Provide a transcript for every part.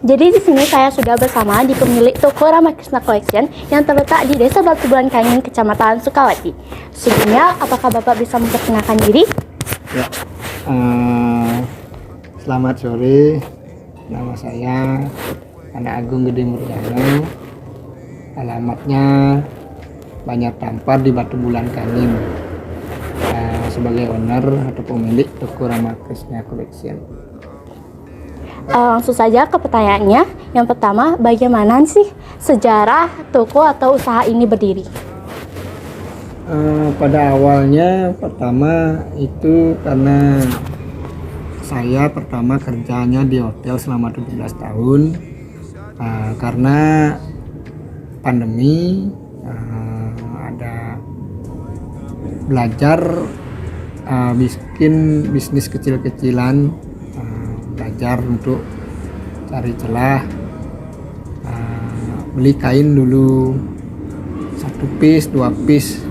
Jadi di sini saya sudah bersama di pemilik toko Rama Krishna Collection yang terletak di Desa Batubulan Kangin, Kecamatan Sukawati. Sebelumnya, apakah Bapak bisa memperkenalkan diri? Ya, selamat sore. Nama saya Anak Agung Gede Muryano. Alamatnya Banjar Tampar di Batubulan Kangin. Sebagai owner atau pemilik toko Rama Krishna Collection. Langsung saja ke pertanyaannya. Yang pertama, bagaimana sih sejarah toko atau usaha ini berdiri? Pada awalnya pertama itu karena saya pertama kerjanya di hotel selama 17 tahun. Karena pandemi, ada belajar bikin bisnis kecil-kecilan, belajar untuk cari celah, beli kain dulu 1 piece 2 piece,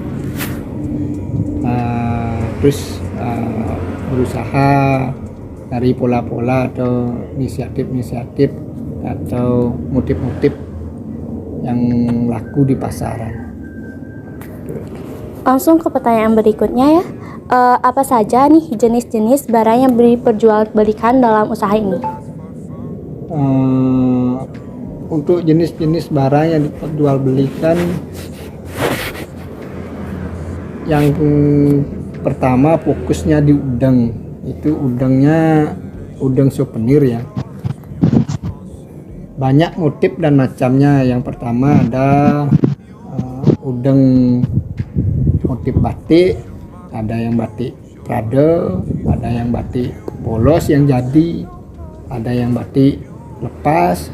terus berusaha dari pola-pola atau inisiatif atau motif-motif yang laku di pasaran. Langsung ke pertanyaan berikutnya ya. Apa saja nih jenis-jenis barang yang diperjualbelikan dalam usaha ini? Untuk jenis-jenis barang yang diperjualbelikan, yang pertama fokusnya di udang. Itu udangnya udang souvenir ya. Banyak motif dan macamnya. Yang pertama ada udang motif batik, ada yang batik prade, ada yang batik polos yang jadi, ada yang batik lepas,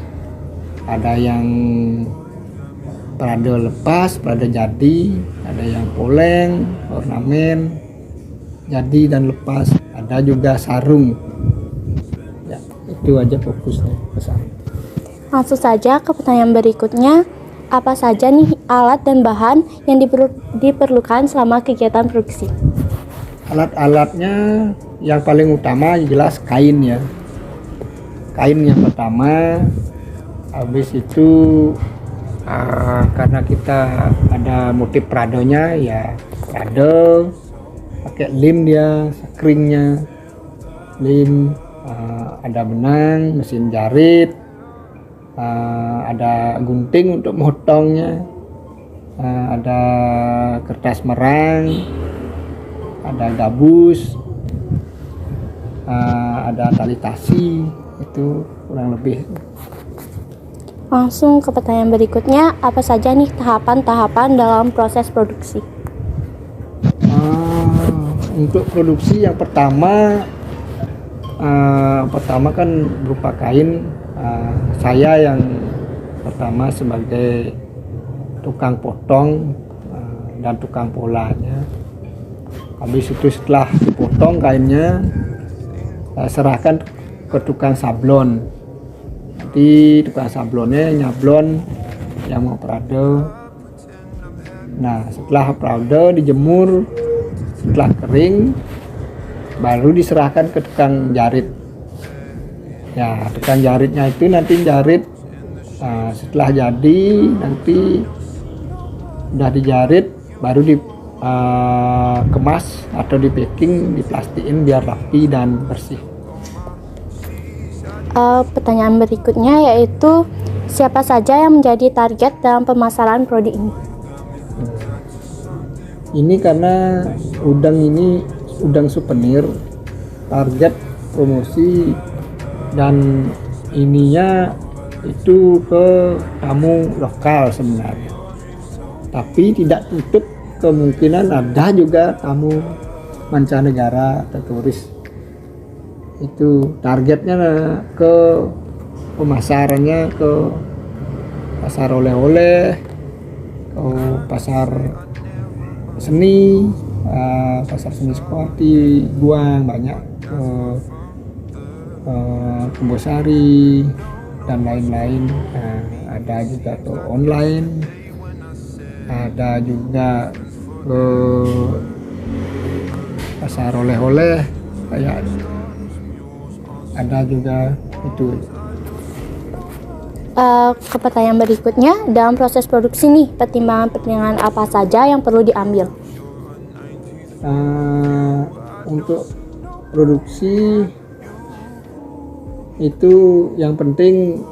ada yang prade lepas, prade jadi, ada yang poleng, ornamen, jadi dan lepas, ada juga sarung. Ya, itu aja fokusnya besar. Langsung saja ke pertanyaan berikutnya. Apa saja nih alat dan bahan yang diperlukan selama kegiatan produksi? Alat-alatnya yang paling utama jelas kain ya. Kain yang pertama. Habis itu karena kita ada motif pradonya ya, prado pakai lem dia, skringnya lem, ada benang, mesin jahit, ada gunting untuk motongnya, ada kertas merang, ada gabus, ada tali tasi. Itu kurang lebih. Langsung ke pertanyaan berikutnya, apa saja nih tahapan-tahapan dalam proses produksi? Untuk produksi yang pertama kan berupa kain. Saya yang pertama sebagai tukang potong dan tukang polanya. Habis itu setelah dipotong kainnya, serahkan ke tukang sablon. Nanti tukang sablonnya nyablon yang mau prado. Nah, setelah prado dijemur, setelah kering baru diserahkan ke tukang jarit. Ya, tukang jaritnya itu nanti jarit, setelah jadi nanti udah dijarit baru dikemas atau di packing, diplastikin biar rapi dan bersih. Pertanyaan berikutnya yaitu siapa saja yang menjadi target dalam pemasaran produk ini? Ini karena udang ini udang souvenir, target promosi dan ininya itu ke tamu lokal sebenarnya. Tapi tidak tutup kemungkinan ada juga tamu mancanegara atau turis. Itu targetnya ke pemasarannya ke pasar oleh-oleh, ke pasar seni, pasar seni Sukawati, Guang, banyak, ke Kumbosari dan lain-lain. Ada juga ke online, ada juga ke pasar oleh-oleh kayak ada juga itu. Ke pertanyaan berikutnya, dalam proses produksi nih, pertimbangan-pertimbangan apa saja yang perlu diambil? Untuk produksi itu yang penting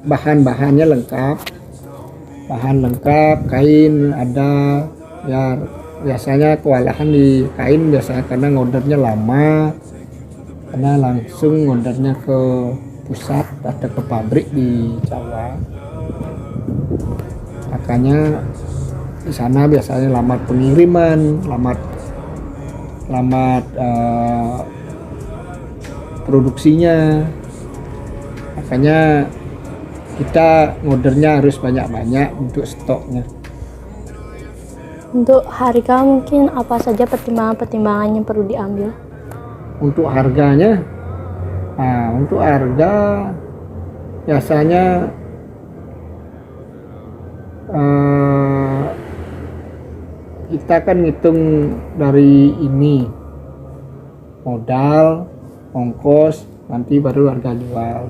bahan-bahannya lengkap, kain ada, ya biasanya kewalahan di kain biasanya karena ngordernya lama, karena langsung ngordernya ke pusat atau ke pabrik di Jawa, makanya di sana biasanya lambat pengiriman, lambat produksinya, makanya kita ngordernya harus banyak-banyak untuk stoknya. Untuk harga mungkin apa saja pertimbangan-pertimbangan yang perlu diambil? Untuk harganya, untuk harga biasanya kita kan ngitung dari ini modal, ongkos, nanti baru harga jual.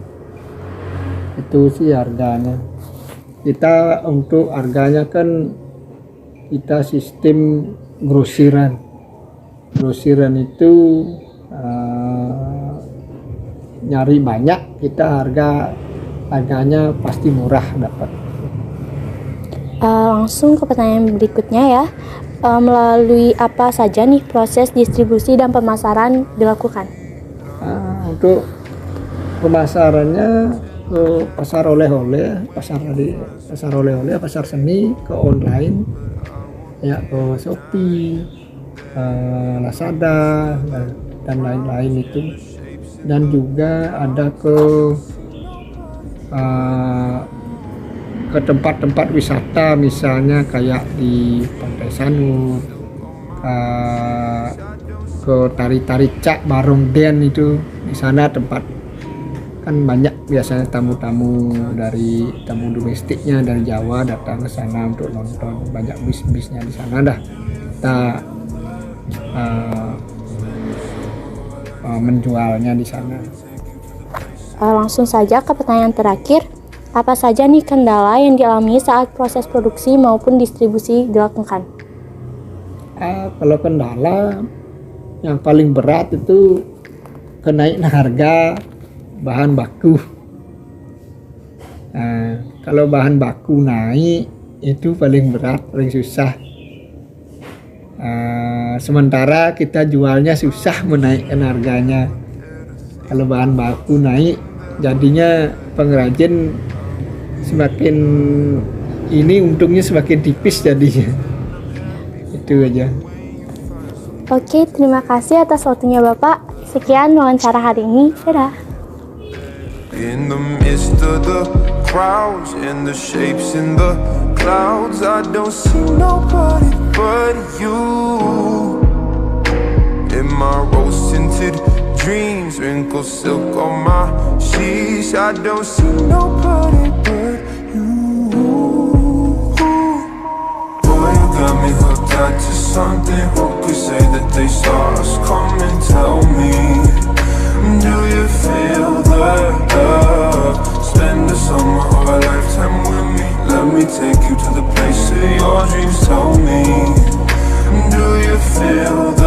Itu sih harganya. Kita untuk harganya kan kita sistem grosiran. Grosiran itu nyari banyak, kita harganya pasti murah dapat. Langsung ke pertanyaan berikutnya ya. Melalui apa saja nih proses distribusi dan pemasaran dilakukan? Untuk pemasarannya ke pasar oleh-oleh, pasar seni, ke online, ya ke Shopee, Lazada dan lain-lain itu, dan juga ada ke tempat-tempat wisata, misalnya kayak di Pantai Sanur, ke tari-tari Cak Barong Den itu, di sana tempat kan banyak biasanya tamu-tamu domestiknya dari Jawa datang ke sana untuk nonton, banyak bis-bisnya di sana dah. Kita menjualnya di sana. Langsung saja ke pertanyaan terakhir. Apa saja nih kendala yang dialami saat proses produksi maupun distribusi dilakukan? Kalau kendala yang paling berat itu kenaikan harga bahan baku. Kalau bahan baku naik itu paling berat, paling susah. Sementara kita jualnya susah menaikkan harganya. Kalau bahan baku naik, jadinya pengrajin semakin ini untungnya semakin tipis jadinya. Itu aja. Oke, terima kasih atas waktunya Bapak. Sekian wawancara hari ini. Dadah. In the midst of the crowds and the shapes in the clouds, I don't see nobody but you. In my rose-tinted dreams, wrinkled silk on my sheets, I don't see nobody but you. Boy, you got me hooked up to something. Who could say that they saw us coming? Tell me, do you feel the love? Spend the summer or a lifetime with me. Let me take you to the place of your dreams. Tell me, do you feel the